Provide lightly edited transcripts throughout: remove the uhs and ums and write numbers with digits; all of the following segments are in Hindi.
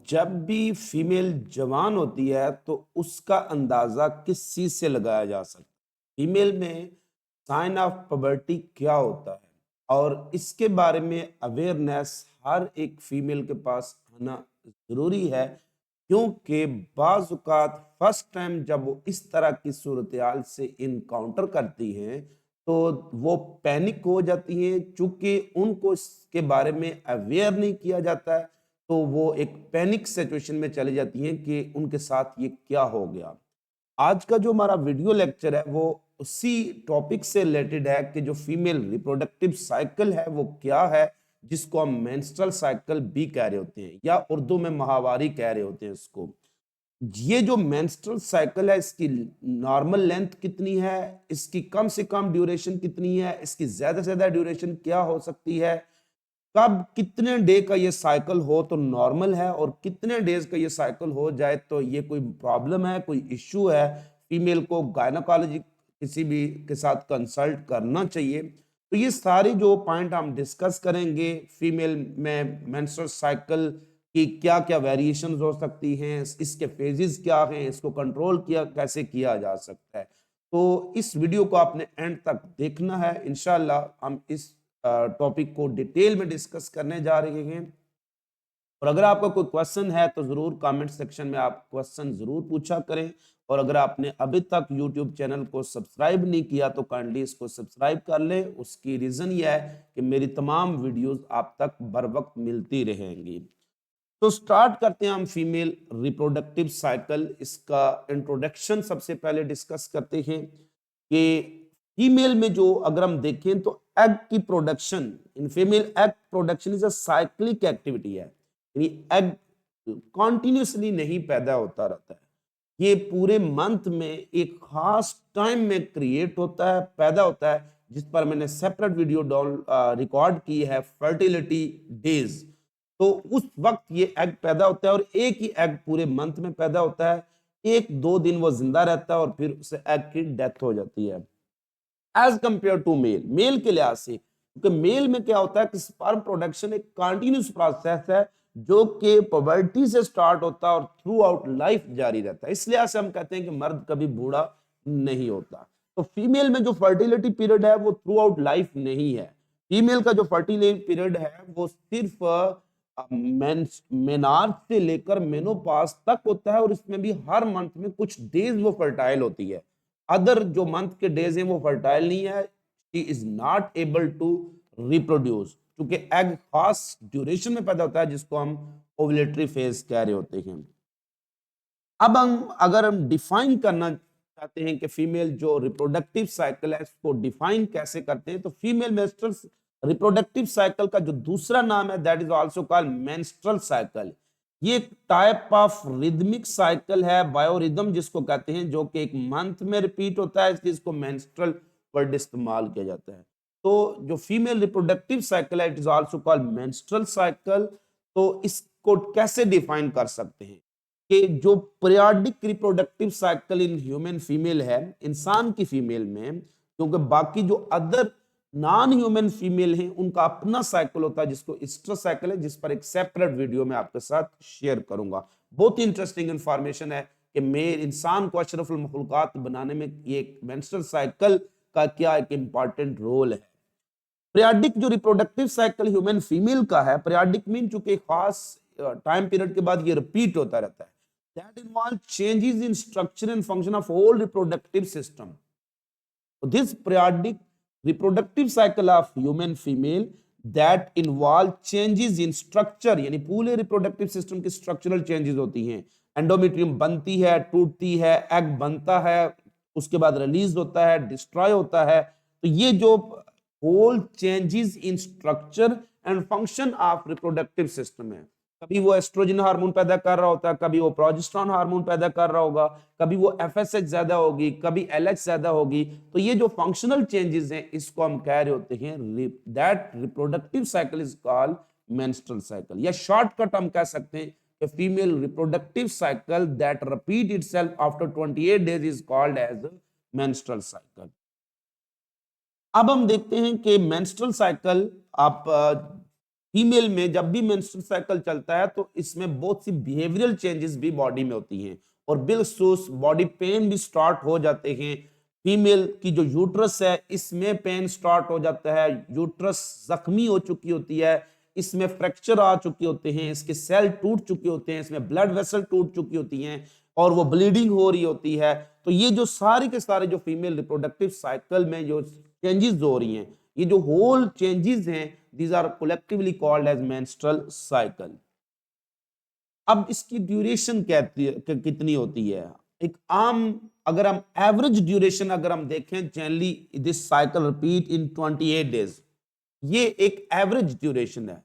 जब भी फीमेल जवान होती है तो उसका अंदाजा किस चीज से लगाया जा सकता है? फीमेल में साइन ऑफ पबर्टी क्या होता है और इसके बारे में अवेयरनेस हर एक फीमेल के पास होना जरूरी है, क्योंकि बाज़ फर्स्ट टाइम जब वो इस तरह की सूरत से इनकाउंटर करती हैं तो वो पैनिक हो जाती हैं, चूंकि उनको इसके बारे में अवेयर नहीं किया जाता है। तो वो एक पैनिक सिचुएशन में चली जाती हैं कि उनके साथ ये क्या हो गया। आज का जो हमारा वीडियो लेक्चर है वो उसी टॉपिक से रिलेटेड है कि जो फीमेल रिप्रोडक्टिव साइकिल है वो क्या है, जिसको हम मेंस्ट्रुअल साइकिल भी कह रहे होते हैं या उर्दू में माहवारी कह रहे होते हैं इसको। ये जो मेंस्ट्रुअल साइकिल है इसकी नॉर्मल लेंथ कितनी है, इसकी कम से कम ड्यूरेशन कितनी है, इसकी ज्यादा से ज्यादा ड्यूरेशन क्या हो सकती है, कब कितने डे का ये साइकिल हो तो नॉर्मल है और कितने डेज का ये साइकिल हो जाए तो ये कोई प्रॉब्लम है, कोई इश्यू है, फीमेल को गायनोकोलॉजी किसी भी के साथ कंसल्ट करना चाहिए। तो ये सारी जो पॉइंट हम डिस्कस करेंगे, फीमेल में मेंस्ट्रुअल साइकिल की क्या क्या वेरिएशन हो सकती हैं, इसके फेजेस क्या हैं, इसको कंट्रोल किया कैसे किया जा सकता है। तो इस वीडियो को आपने एंड तक देखना है। इंशाल्लाह हम इस टॉपिक को डिटेल में डिस्कस करने जा रहे हैं। और अगर आपका कोई क्वेश्चन है तो जरूर कमेंट सेक्शन में आप क्वेश्चन जरूर पूछा करें। और अगर आपने अभी तक यूट्यूब चैनल को सब्सक्राइब नहीं किया तो काइंडली इसको सब्सक्राइब कर लें। उसकी रीजन यह है कि मेरी तमाम वीडियोस आप तक बर वक्त मिलती रहेंगी। तो स्टार्ट करते हैं हम फीमेल रिप्रोडक्टिव साइकिल। इसका इंट्रोडक्शन सबसे पहले डिस्कस करते हैं कि फीमेल में जो अगर हम देखें तो एग की production in female, egg production is a cyclic activity है, यानी एग कॉन्टिन्यूसली नहीं पैदा होता रहता है। ये पूरे मंथ में एक खास टाइम में क्रिएट होता है, पैदा होता है, जिस पर मैंने सेपरेट वीडियो डाउन रिकॉर्ड की है, फर्टिलिटी डेज। तो उस वक्त ये एग पैदा होता है और एक ही एग पूरे मंथ में पैदा होता है। एक दो दिन वो जिंदा रहता है और फिर उसे एग की डेथ हो जाती है। As compare to male, male के लिहाज से, क्योंकि मेल में क्या होता है कि स्पर्म प्रोडक्शन एक कंटिन्यूस प्रोसेस है जो कि पुबर्टी से स्टार्ट होता है और थ्रू आउट लाइफ जारी रहता है। इसलिए से हम कहते हैं कि मर्द कभी बूढ़ा नहीं होता। तो फीमेल में जो फर्टिलिटी पीरियड है वो थ्रू आउट लाइफ नहीं है। फीमेल का जो फर्टिलिटी पीरियड है वो सिर्फ मेनार्ज से लेकर मेनोपाज तक होता है और इसमें भी हर मंथ में कुछ डेज वो फर्टाइल होती है। अदर जो मंथ के डेज हैं वो फर्टाइल नहीं है। She is not able to reproduce, क्योंकि एग खास ड्यूरेशन में पैदा होता है जिसको हम ओवुलेटरी फेज कह रहे होते हैं। अब हम अगर हम डिफाइन करना चाहते हैं कि फीमेल जो रिप्रोडक्टिव साइकिल है इसको डिफाइन कैसे करते हैं, तो फीमेल मेंस्ट्रुअल रिप्रोडक्टिव साइकिल का जो दूसरा नाम है that is also called menstrual cycle. ये एक टाइप ऑफ रिदमिक साइकिल है, बायोरिदम जिसको कहते हैं, जो कि एक मंथ में रिपीट होता है, इसलिए इसको मेंस्ट्रुअल वर्ड इस्तेमाल किया जाता है। तो जो फीमेल रिप्रोडक्टिव साइकिल है it is also called menstrual cycle. तो इसको कैसे डिफाइन कर सकते हैं कि जो periodic reproductive cycle in human female है, इंसान की फीमेल में, क्योंकि बाकी जो अदर नॉन ह्यूमन फीमेल हैं उनका अपना साइकिल होता है जिसको ईस्टर साइकिल है, जिस पर एक सेपरेट वीडियो में आपके साथ शेयर करूंगा। बहुत ही इंटरेस्टिंग इंफॉर्मेशन है कि मेरे इंसान को अशरफुल मखलूकात बनाने में ये मेंस्ट्रुअल साइकिल का क्या एक इंपॉर्टेंट रोल है। पीरियाडिक जो रिप्रोडक्टिव साइकिल ह्यूमन फीमेल का है, पीरियाडिक मीन चूंकि खास टाइम पीरियड के बाद ये रिपीट होता रहता है, that involve changes in structure and function of whole reproductive system. This periodic reproductive cycle of human female that involve changes in structure, यानी पूरे reproductive system की structural changes होती हैं। एंडोमेट्रियम बनती है, टूटती है, एग बनता है, उसके बाद रिलीज होता है, डिस्ट्रॉय होता है। तो ये जो whole changes in structure and function of reproductive system है, कभी वो एस्ट्रोजन हार्मोन पैदा कर रहा होता है, कभी वो प्रोजेस्टेरोन हार्मोन पैदा कर रहा होगा, कभी वो एफएसएच ज्यादा होगी, कभी एलएच ज्यादा होगी। तो ये जो फंक्शनल चेंजेस हैं इसको हम कह रहे होते हैं that reproductive cycle is called menstrual cycle, या शॉर्टकट हम कह सकते हैं कि female reproductive cycle that repeat itself after 28 days is called as menstrual cycle. अब हम देखते हैं कि मेंस्ट्रुअल साइकिल आप फीमेल में जब भी मेंस्ट्रुअल साइकिल चलता है तो इसमें बहुत सी बिहेवियरल चेंजेस भी बॉडी में होती हैं और बिलखसूस बॉडी पेन भी स्टार्ट हो जाते हैं। फीमेल की जो यूट्रस है इसमें पेन स्टार्ट हो जाता है, यूट्रस जख्मी हो चुकी होती है, इसमें फ्रैक्चर आ चुके होते हैं, इसके सेल टूट चुके होते हैं, इसमें ब्लड वेसल टूट चुकी होती हैं और वो ब्लीडिंग हो रही होती है। तो ये जो सारे के सारे जो फीमेल रिप्रोडक्टिव साइकिल में जो चेंजेस हो रही हैं, ये जो होल चेंजेस हैं, these are collectively called as menstrual cycle। अब इसकी ड्यूरेशन कितनी होती है? एक आम अगर हम एवरेज ड्यूरेशन अगर हम देखें, generally this cycle repeat in 28 days, ये एक एवरेज ड्यूरेशन है।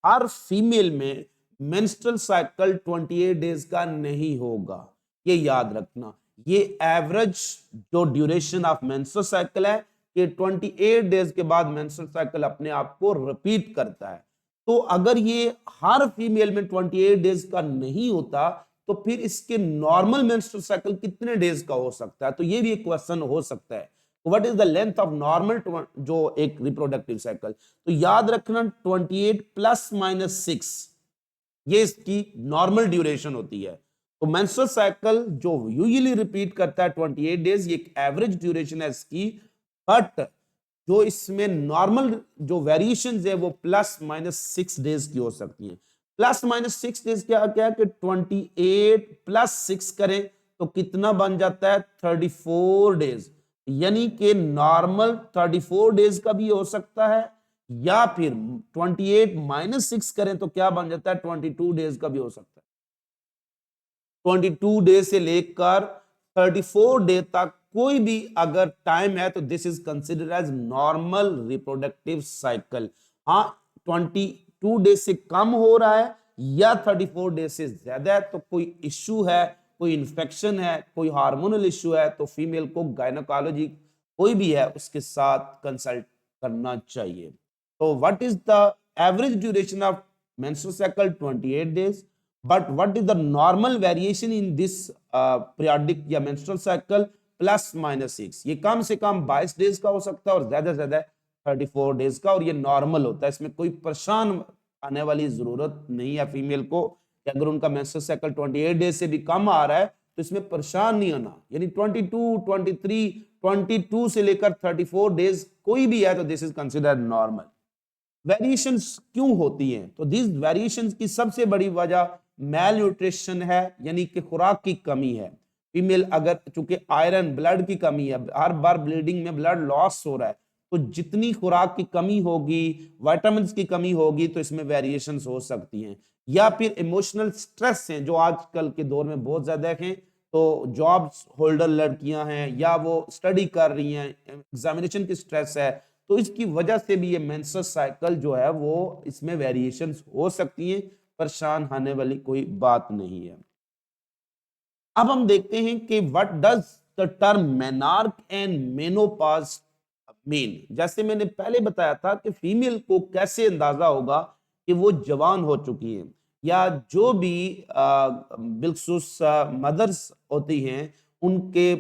हर फीमेल में मेंस्ट्रुअल साइकिल 28 डेज का नहीं होगा, ये याद रखना। ये एवरेज जो ड्यूरेशन ऑफ मेंस्ट्रुअल साइकिल है कि 28 डेज के बाद मेंस्ट्रुअल साइकिल अपने आप को रिपीट करता है। तो अगर ये हर फीमेल में 28 डेज का नहीं होता तो फिर इसके नॉर्मल मेंस्ट्रुअल साइकिल कितने डेज का हो सकता है? तो ये भी एक क्वेश्चन हो सकता है। What is the length of normal जो एक रिप्रोडक्टिव साइकिल? तो याद रखना 28 प्लस माइनस 6 ये इसकी नॉर्मल ड्यूरेशन होती है। तो मेंस्ट्रुअल साइकिल जो यूजुअली रिपीट करता है 28 डेज, ये एक एवरेज ड्यूरेशन है इसकी। बट जो इसमें नॉर्मल जो वेरिएशंस है वो प्लस माइनस 6 डेज की हो सकती हैं। प्लस माइनस 6 डेज क्या क्या है कि 28 प्लस 6 करें तो कितना बन जाता है? 34 डेज। यानी कि नॉर्मल 34 डेज का भी हो सकता है या फिर 28 माइनस 6 करें तो क्या बन जाता है? 22 डेज का भी हो सकता है। 22 डेज से लेकर 34 डे तक कोई भी अगर टाइम है तो this is considered as normal reproductive cycle. हाँ, 22 डेज से कम हो रहा है या 34 डेज से ज्यादा है तो कोई इश्यू है, कोई इन्फेक्शन है, कोई हार्मोनल इश्यू है तो फीमेल को गायनोकोलॉजी कोई भी है उसके साथ कंसल्ट करना चाहिए। तो what is the average duration of menstrual cycle? 28 days. But what is the normal variation in this periodic या मेंस्ट्रुअल साइकिल? Plus minus 6। ये कम से कम 22 डेज का हो सकता है और ज्यादा से ज्यादा 34 डेज का, और ये नॉर्मल होता है। इसमें कोई परेशान आने वाली जरूरत नहीं है फीमेल को कि अगर उनका मेंस्ट्रुअल साइकिल 28 डेज से भी कम आ रहा है तो इसमें परेशान नहीं होना। यानी 22, 23, 22 से लेकर 34 डेज कोई भी है तो this is considered normal. Variations क्यों होती हैं? तो दिस वेरिएशंस की सबसे बड़ी वजह मेल न्यूट्रिशन है, यानी कि खुराक की कमी है। फीमेल अगर चूंकि आयरन ब्लड की कमी है, हर बार ब्लीडिंग में ब्लड लॉस हो रहा है, तो जितनी खुराक की कमी होगी, विटामिन की कमी होगी तो इसमें वेरिएशंस हो सकती हैं। या फिर इमोशनल स्ट्रेस हैं जो आजकल के दौर में बहुत ज्यादा हैं। तो जॉब होल्डर लड़कियां हैं या वो स्टडी कर रही हैं, एग्जामिनेशन की स्ट्रेस है, तो इसकी वजह से भी ये मेंस्ट्रुअल साइकिल जो है वो इसमें वेरिएशंस हो सकती हैं। परेशान होने वाली कोई बात नहीं है। अब हम देखते हैं कि what does the term menarche and menopause mean. जैसे मैंने पहले बताया था कि फीमेल को कैसे अंदाजा होगा कि वो जवान हो चुकी है, या जो भी बिलखुसूस मदर्स होती हैं उनके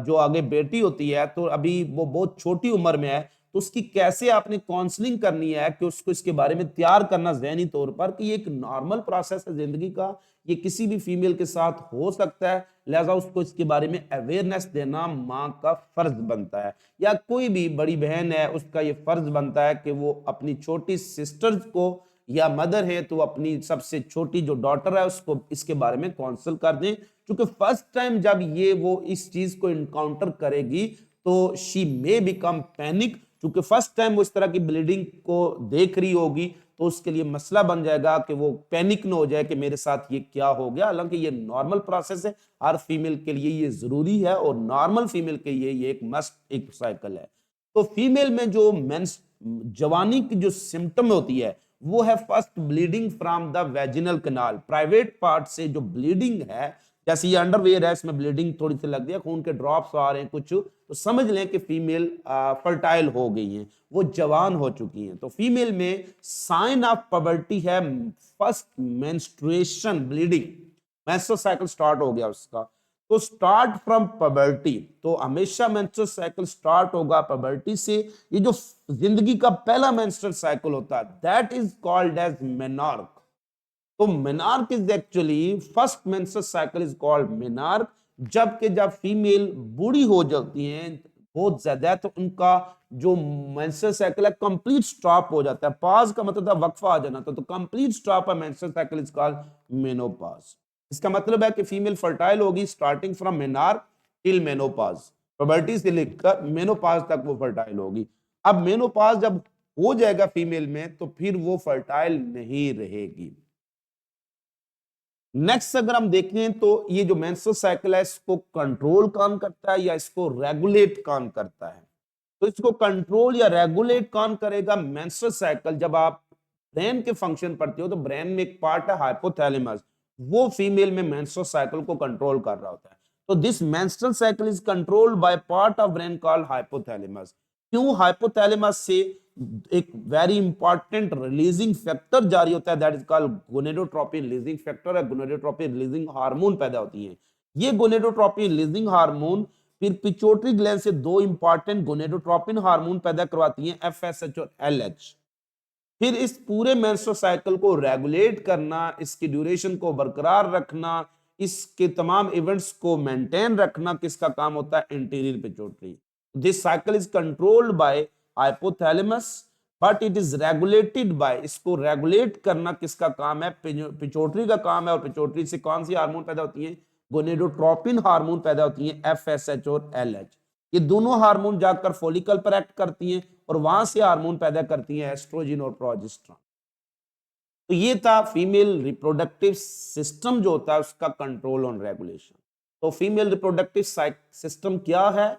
जो आगे बेटी होती है तो अभी वो बहुत छोटी उम्र में है, तो उसकी कैसे आपने काउंसलिंग करनी है कि उसको इसके बारे में तैयार करना ज़हनी तौर पर कि ये एक नॉर्मल प्रोसेस है जिंदगी का, ये किसी भी फीमेल के साथ हो सकता है, लिहाजा उसको इसके बारे में अवेयरनेस देना माँ का फर्ज बनता है। या कोई भी बड़ी बहन है उसका ये फर्ज बनता है कि वो अपनी छोटी सिस्टर्स को, या मदर है तो अपनी सबसे छोटी जो डॉटर है उसको इसके बारे में काउंसल कर दें। क्योंकि फर्स्ट टाइम जब ये वो इस चीज को इनकाउंटर करेगी तो शी मे बिकम पैनिक, क्योंकि फर्स्ट टाइम वो इस तरह की ब्लीडिंग को देख रही होगी तो उसके लिए मसला बन जाएगा कि वो पैनिक न हो जाए कि मेरे साथ ये क्या हो गया। हालांकि ये नॉर्मल प्रोसेस है, हर फीमेल के लिए ये जरूरी है और नॉर्मल फीमेल के लिए ये एक मस्ट एक साइकिल है। तो फीमेल में जो मेंस जवानी की जो सिम्टम होती है वो है first bleeding from the vaginal canal. Private part से जो ब्लीडिंग है, जैसे ये अंडरवेयर है इसमें ब्लीडिंग थोड़ी सी लग रही है, खून के ड्रॉप्स आ रहे हैं कुछ, तो समझ लें कि फीमेल फर्टाइल हो गई हैं, वो जवान हो चुकी हैं। तो फीमेल में साइन ऑफ पबर्टी है first menstruation bleeding, menstrual cycle start हो गया उसका। तो स्टार्ट फ्रॉम पबर्टी, तो हमेशा मेंस्ट्रुअल साइकिल स्टार्ट होगा पबर्टी से। ये जो जिंदगी का पहला मेंस्ट्रुअल साइकिल होता है that is called as menarche. तो menarche is actually first menstrual cycle is called menarche. जबकि जब फीमेल बूढ़ी हो जाती हैं बहुत ज्यादा, तो उनका जो मेंस्ट्रुअल साइकिल है कंप्लीट स्टॉप हो जाता है। पाज का मतलब था वक्फा आ जाना, तो complete stop of menstrual cycle is called menopause. इसका मतलब है कि फीमेल फर्टाइल होगी starting from menarche till menopause, puberty से लेकर मेनोपॉज तक वो फर्टाइल होगी। अब मेनोपॉज जब हो जाएगा फीमेल में तो फिर वो फर्टाइल नहीं रहेगी। नेक्स्ट अगर हम देखें तो ये जो मेंस्ट्रुअल साइकिल है इसको कंट्रोल कौन करता है या इसको रेगुलेट कौन करता है? तो इसको कंट्रोल या रेगुलेट कौन करेगा? मेंस्ट्रुअल साइकिल जब आप ब्रेन के फंक्शन पढ़ते हो तो ब्रेन में एक पार्ट है हाइपोथैलेमस, वो फीमेल में मेंस्ट्रुअल साइकिल को कंट्रोल कर रहा होता है। तो this menstrual cycle is controlled by part of brain called hypothalamus. क्यों? हाइपोथैलेमस से एक वेरी इंपॉर्टेंट रिलीजिंग फैक्टर जारी होता है that is called gonadotropin releasing factor है, गोनेडोट्रोपिन रिलीजिंग हार्मोन पैदा होती है। ये गोनेडोट्रोपिन रिलीजिंग हार्मोन फिर पिट्यूटरी ग्लैंड से दो इंपॉर्टेंट गोनेडोट्रोपिन हार्मोन पैदा करवाती हैं, एफएसएच और एलएच। फिर इस पूरे मेंस्ट्रुअल साइकिल को रेगुलेट करना, इसकी ड्यूरेशन को बरकरार रखना, इसके तमाम इवेंट्स को मेंटेन रखना किसका काम होता है? Anterior pituitary. This cycle is controlled by hypothalamus but it is regulated bye, इसको रेगुलेट करना किसका काम है? पिट्यूटरी का काम है। और पिट्यूटरी से कौन सी हार्मोन पैदा होती है? गोनेडोट्रोपिन हार्मोन पैदा होती है, एफएसएच और एलएच। ये दोनों हार्मोन जाकर फॉलिकल पर एक्ट करती हैं और वहां से हार्मोन पैदा करती हैं एस्ट्रोजन और प्रोजेस्टेरोन। तो ये था फीमेल रिप्रोडक्टिव सिस्टम जो होता है उसका कंट्रोल और रेगुलेशन। तो फीमेल रिप्रोडक्टिव सिस्टम क्या है?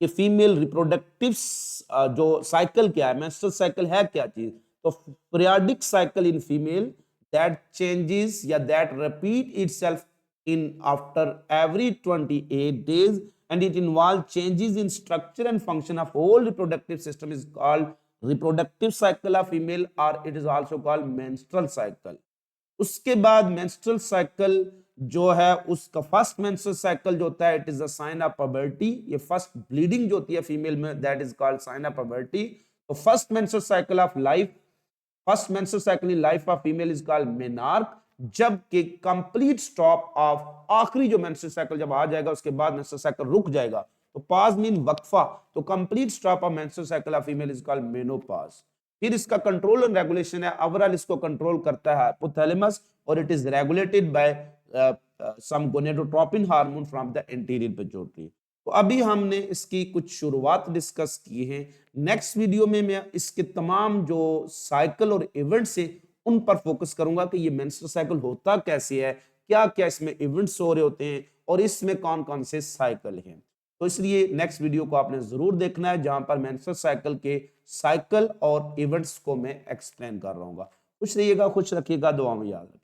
कि फीमेल रिप्रोडक्टिव जो साइकिल क्या है, मेंस्ट्रुअल साइकिल है क्या चीज? तो periodic cycle in female that changes या that repeat itself in after every 28 days and it involves changes in structure and function of whole reproductive system is called reproductive cycle of female or it is also called menstrual cycle। उसके बाद मेंस्ट्रुअल साइकिल जो है उसका फर्स्ट मेंस्ट्रुअल साइकिल जो होता है it is a sign of puberty. ये फर्स्ट ब्लीडिंग जो होती है फीमेल में that is called sign of puberty. तो first menstrual cycle of life, first menstrual cycle in life of female is called menarche. जबकि कंप्लीट स्टॉप ऑफ आखिरी जो मेंस्ट्रुअल साइकिल जब आ जाएगा उसके बाद मेंस्ट्रुअल साइकिल रुक जाएगा, तो पाज मीन वक्फा। तो complete stop of menstrual cycle of female is called menopause. फिर इसका कंट्रोल एंड रेगुलेशन है, ओवरऑल इसको कंट्रोल करता है हाइपोथैलेमस और it is regulated by some gonadotropin hormone from the anterior pituitary. तो अभी हमने इसकी कुछ शुरुआत डिस्कस की है। नेक्स्ट वीडियो में मैं इसके तमाम जो साइकिल और इवेंट्स है उन पर फोकस करूंगा कि ये मेंस्ट्रुअल साइकिल होता कैसे है, क्या क्या इसमें इवेंट्स हो रहे होते हैं और इसमें कौन कौन से साइकिल हैं। तो इसलिए नेक्स्ट वीडियो को आपने जरूर देखना है जहां पर मेंस्ट्रुअल साइकिल के साइकिल और इवेंट्स को मैं एक्सप्लेन कर रहा हूँ। खुश रहिएगा, खुश रखिएगा, दुआ में याद रखिएगा।